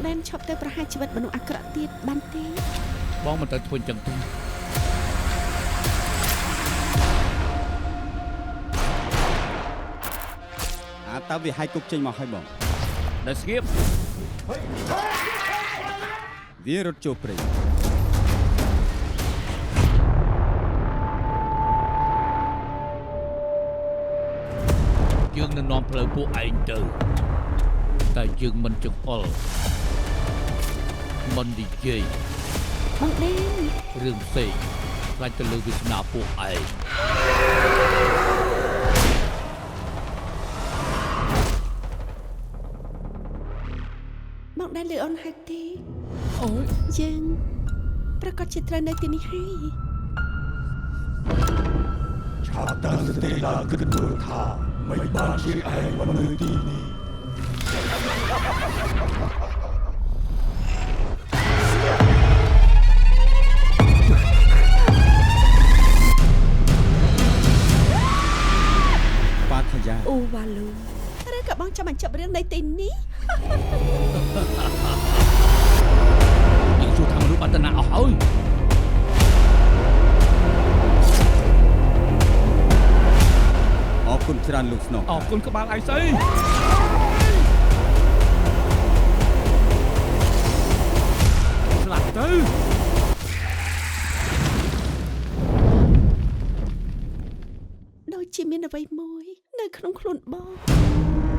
ដែនឈប់ទៅប្រហារជីវិតមនុស្សអាក្រក់ទៀតបានទេបងមិនទៅធ្វើចឹងទេតើវាហាយគុកចេញមកហើយបងដែលស្ងៀមវារត់ចូលព្រៃយើងនឹងនាំផ្លូវពួកឯងទៅតែយើងមិនចង្អុលមិននិយាយបងដេនរឿងផ្សេងខ្លាចទៅលើវាសនាពួកឯងបងដេនលឺអូនហើយទេអូយយើងប្រកាសជាត្រូវនៅទីនេះហើយឆាប់តាំងស្ទេឡាគិតមើលថាមិនបានជាឯងមកនៅទីនេះប៉ាថាយ៉ាអូវ៉ាលូឬក៏បងចាំបញ្ចប់រឿងនៅទីនេះយើងជួថាមនុស្សបាត់តាអស់ហើយអរគុណច្រើនលោកស្នងអរគុណក្បាលឯស្អីស្លាប់ទៅដូចជាមានអ្វីមួយនៅក្នុងខ្លួនបង